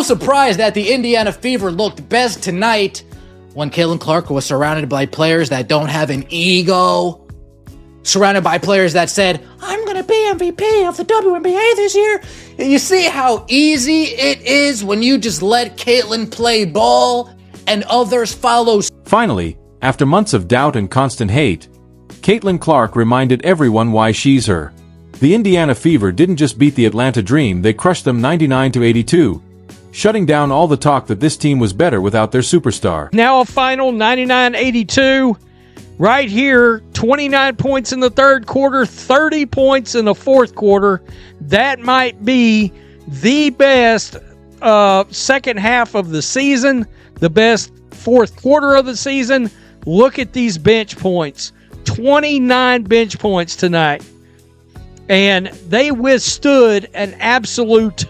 surprise that the Indiana Fever looked best tonight when Caitlin Clark was surrounded by players that don't have an ego, surrounded by players that said, I'm going to be MVP of the WNBA this year. You see how easy it is when you just let Caitlin play ball and others follow. Finally, after months of doubt and constant hate, Caitlin Clark reminded everyone why she's her. The Indiana Fever didn't just beat the Atlanta Dream, they crushed them 99-82, shutting down all the talk that this team was better without their superstar. Now a final 99-82. Right here, 29 points in the third quarter, 30 points in the fourth quarter. That might be the best second half of the season, the best fourth quarter of the season. Look at these bench points. 29 bench points tonight. And they withstood an absolute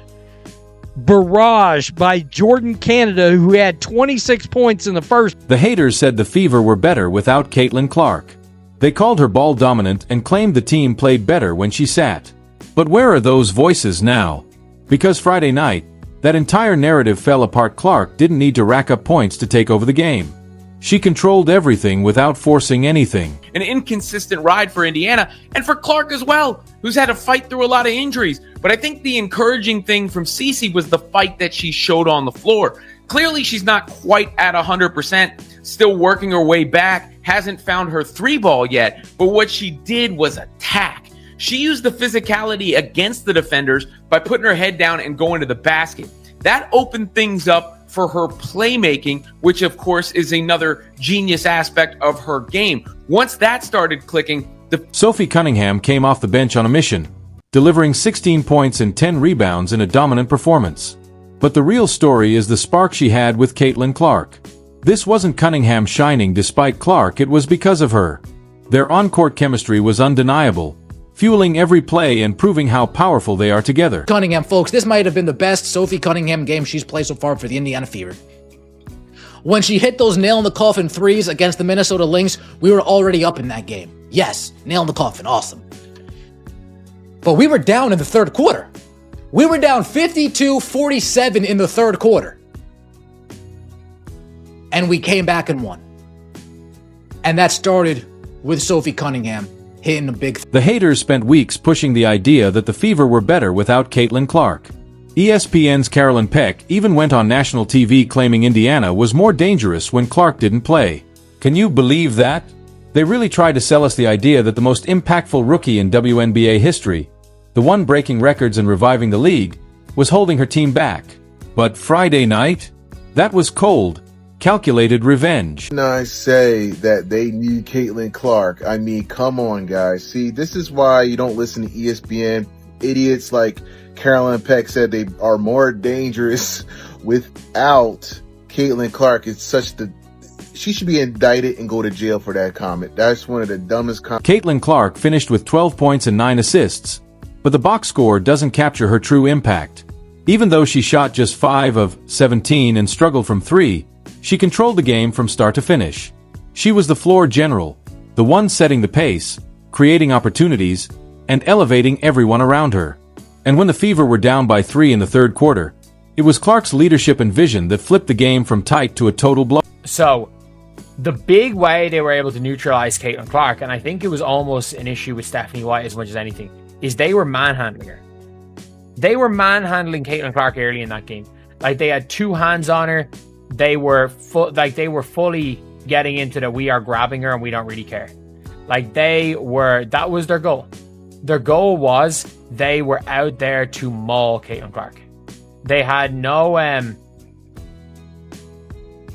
barrage by Jordan Canada, who had 26 points in the first. The haters said the Fever were better without Caitlin Clark. They called her ball dominant and claimed the team played better when she sat. But where are those voices now? Because Friday night, that entire narrative fell apart. Clark didn't need to rack up points to take over the game. She controlled everything without forcing anything. An inconsistent ride for Indiana, and for Clark as well, who's had to fight through a lot of injuries. But I think the encouraging thing from Cece was the fight that she showed on the floor. Clearly, she's not quite at 100%, still working her way back, hasn't found her three ball yet, but what she did was attack. She used the physicality against the defenders by putting her head down and going to the basket. That opened things up for her playmaking, which of course is another genius aspect of her game. Once that started clicking, Sophie Cunningham came off the bench on a mission, delivering 16 points and 10 rebounds in a dominant performance. But the real story is the spark she had with Caitlin Clark. This wasn't Cunningham shining despite Clark, it was because of her. Their on-court chemistry was undeniable, fueling every play and proving how powerful they are together. Cunningham, folks, this might have been the best Sophie Cunningham game she's played so far for the Indiana Fever. When she hit those nail-in-the-coffin threes against the Minnesota Lynx, we were already up in that game. Yes, nail-in-the-coffin, awesome. But we were down in the third quarter. We were down 52-47 in the third quarter. And we came back and won. And that started with Sophie Cunningham hitting a big. The haters spent weeks pushing the idea that the Fever were better without Caitlin Clark. ESPN's Carolyn Peck even went on national TV claiming Indiana was more dangerous when Clark didn't play. Can you believe that? They really tried to sell us the idea that the most impactful rookie in WNBA history, the one breaking records and reviving the league, was holding her team back. But Friday night? That was cold, calculated revenge. When I say that they need Caitlin Clark, I mean, come on, guys. See, this is why you don't listen to ESPN. Idiots like Carolyn Peck said they are more dangerous without Caitlin Clark. It's such the... She should be indicted and go to jail for that comment. That's one of the dumbest comments. Caitlin Clark finished with 12 points and 9 assists, but the box score doesn't capture her true impact. Even though she shot just 5 of 17 and struggled from 3, she controlled the game from start to finish. She was the floor general, the one setting the pace, creating opportunities, and elevating everyone around her. And when the Fever were down by 3 in the third quarter, it was Clark's leadership and vision that flipped the game from tight to a total blow. So, the big way they were able to neutralize Caitlin Clark, and I think it was almost an issue with Stephanie White as much as anything, is they were manhandling her. They were manhandling Caitlin Clark early in that game. Like, they had two hands on her. They were fully getting into the we are grabbing her and we don't really care. Like, that was their goal. Their goal was they were out there to maul Caitlin Clark. They had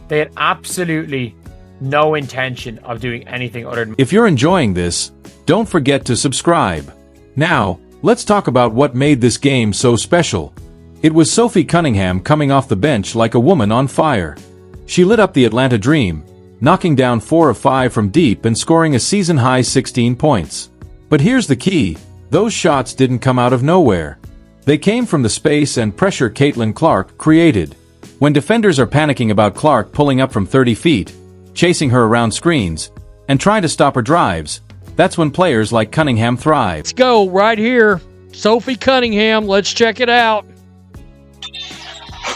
they had absolutely no intention of doing anything other than... If you're enjoying this, don't forget to subscribe. Now, let's talk about what made this game so special. It was Sophie Cunningham coming off the bench like a woman on fire. She lit up the Atlanta Dream, knocking down 4 of 5 from deep and scoring a season-high 16 points. But here's the key, those shots didn't come out of nowhere. They came from the space and pressure Caitlin Clark created. When defenders are panicking about Clark pulling up from 30 feet, chasing her around screens, and trying to stop her drives, that's when players like Cunningham thrive. Let's go right here. Sophie Cunningham, let's check it out.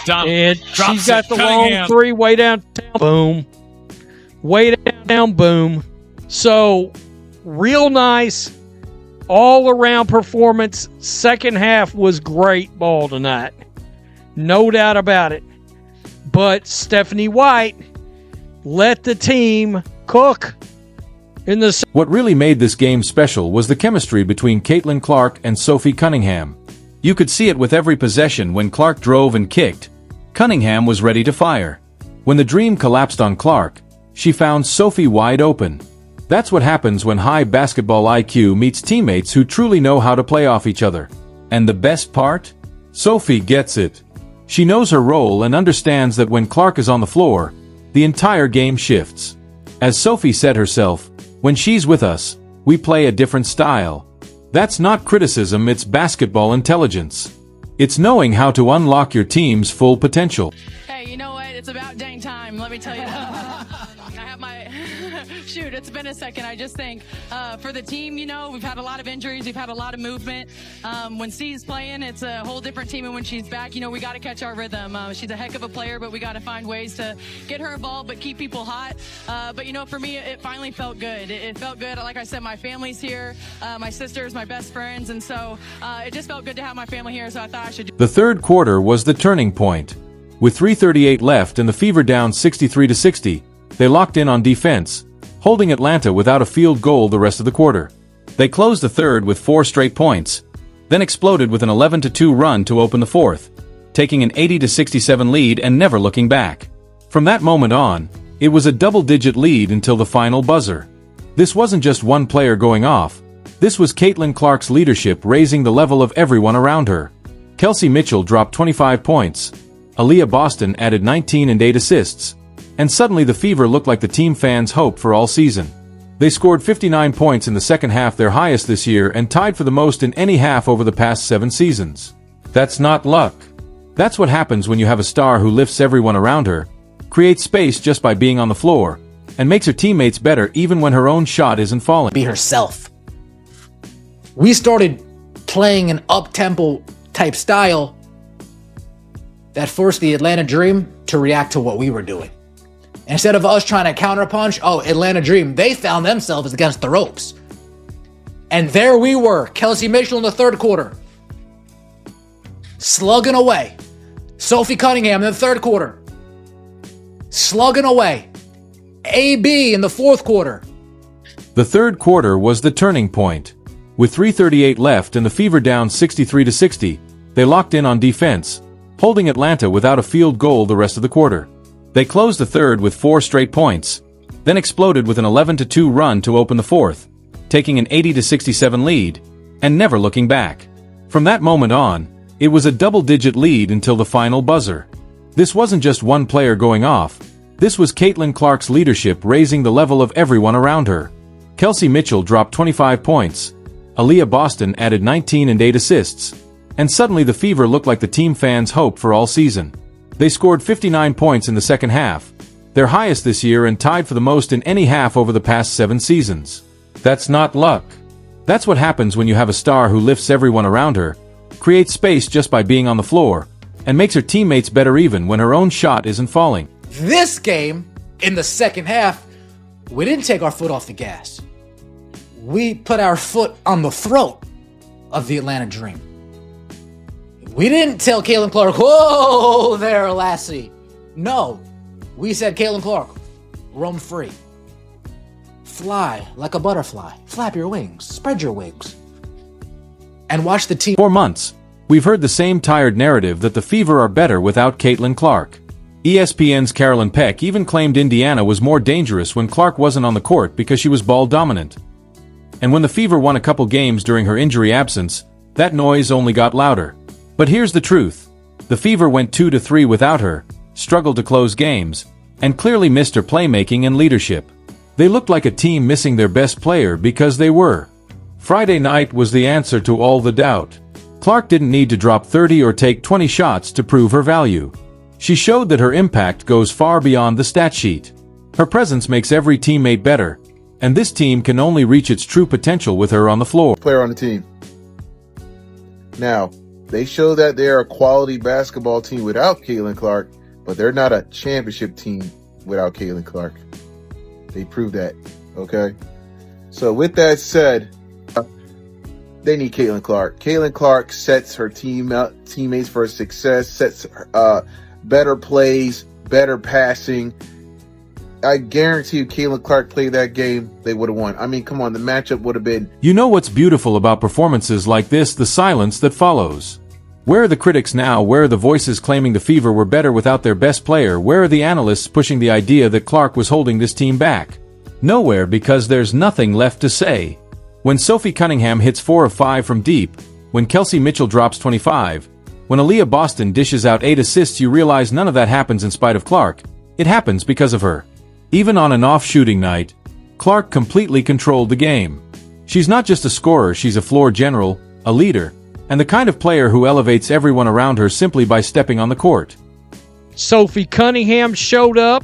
Donald And drops she's got it. the Cunningham. long three way downtown. Boom. Way down, boom. So, real nice all around performance. Second half was great ball tonight. No doubt about it. But Stephanie White let the team cook in the. What really made this game special was the chemistry between Caitlin Clark and Sophie Cunningham. You could see it with every possession. When Clark drove and kicked, Cunningham was ready to fire. When the dream collapsed on Clark, she found Sophie wide open. That's what happens when high basketball IQ meets teammates who truly know how to play off each other. And the best part? Sophie gets it. She knows her role and understands that when Clark is on the floor, the entire game shifts. As Sophie said herself, "When she's with us, we play a different style." That's not criticism, it's basketball intelligence. It's knowing how to unlock your team's full potential. Hey, you know what? It's about dang time. Let me tell you that. I have my shoot. It's been a second. I just think for the team, you know, we've had a lot of injuries. We've had a lot of movement. When C's playing, it's a whole different team. And when she's back, you know, we got to catch our rhythm. She's a heck of a player, but we got to find ways to get her involved, but keep people hot. But, you know, for me, it finally felt good. It felt good. Like I said, my family's here. My sister's my best friends. And so it just felt good to have my family here. So I thought I should. The third quarter was the turning point. With 3:38 left and the Fever down 63-60, they locked in on defense, holding Atlanta without a field goal the rest of the quarter. They closed the third with 4 straight points, then exploded with an 11-2 run to open the fourth, taking an 80-67 lead and never looking back. From that moment on, it was a double-digit lead until the final buzzer. This wasn't just one player going off. This was Caitlin Clark's leadership raising the level of everyone around her. Kelsey Mitchell dropped 25 points. Aaliyah Boston added 19 and 8 assists. And suddenly the Fever looked like the team fans hoped for all season. They scored 59 points in the second half, their highest this year, and tied for the most in any half over the past 7 seasons. That's not luck. That's what happens when you have a star who lifts everyone around her, creates space just by being on the floor, and makes her teammates better even when her own shot isn't falling. Be herself. We started playing an up-tempo type style that forced the Atlanta Dream to react to what we were doing. Instead of us trying to counterpunch, Atlanta Dream, they found themselves against the ropes. And there we were, Kelsey Mitchell in the third quarter, slugging away. Sophie Cunningham in the third quarter, slugging away. AB in the fourth quarter. The third quarter was the turning point. With 3:38 left and the Fever down 63-60, they locked in on defense, holding Atlanta without a field goal the rest of the quarter. They closed the third with 4 straight points, then exploded with an 11-2 run to open the fourth, taking an 80-67 lead, and never looking back. From that moment on, it was a double-digit lead until the final buzzer. This wasn't just one player going off. This was Caitlin Clark's leadership raising the level of everyone around her. Kelsey Mitchell dropped 25 points. Aaliyah Boston added 19 and 8 assists. And suddenly the Fever looked like the team fans hoped for all season. They scored 59 points in the second half, their highest this year and tied for the most in any half over the past 7 seasons. That's not luck. That's what happens when you have a star who lifts everyone around her, creates space just by being on the floor, and makes her teammates better even when her own shot isn't falling. This game, in the second half, we didn't take our foot off the gas. We put our foot on the throat of the Atlanta Dream. We didn't tell Caitlin Clark, whoa there, lassie. No, we said, Caitlin Clark, roam free. Fly like a butterfly. Flap your wings. Spread your wings. And watch the team. For months, we've heard the same tired narrative that the Fever are better without Caitlin Clark. ESPN's Carolyn Peck even claimed Indiana was more dangerous when Clark wasn't on the court because she was ball dominant. And when the Fever won a couple games during her injury absence, that noise only got louder. But here's the truth. The Fever went 2-3 without her, struggled to close games, and clearly missed her playmaking and leadership. They looked like a team missing their best player because they were. Friday night was the answer to all the doubt. Clark didn't need to drop 30 or take 20 shots to prove her value. She showed that her impact goes far beyond the stat sheet. Her presence makes every teammate better, and this team can only reach its true potential with her on the floor. Player on the team. Now, They show that they're a quality basketball team without Caitlin Clark, but they're not a championship team without Caitlin Clark. They proved that, okay? So with that said, they need Caitlin Clark. Caitlin Clark sets her teammates for success, sets better plays, better passing. I guarantee you, Caitlin Clark played that game, they would have won. I mean, come on, the matchup would have been... You know what's beautiful about performances like this? The silence that follows. Where are the critics now? Where are the voices claiming the Fever were better without their best player? Where are the analysts pushing the idea that Clark was holding this team back? Nowhere, because there's nothing left to say. When Sophie Cunningham hits 4 of 5 from deep, when Kelsey Mitchell drops 25, when Aaliyah Boston dishes out 8 assists, you realize none of that happens in spite of Clark. It happens because of her. Even on an off shooting night, Clark completely controlled the game. She's not just a scorer, she's a floor general, a leader, and the kind of player who elevates everyone around her simply by stepping on the court. Sophie Cunningham showed up.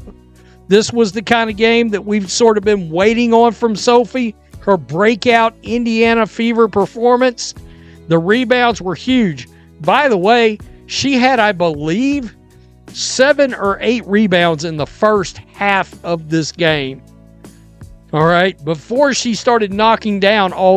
This was the kind of game that we've sort of been waiting on from Sophie. Her breakout Indiana Fever performance. The rebounds were huge. By the way, she had, I believe, 7 or 8 rebounds in the first half of this game. All right, before she started knocking down all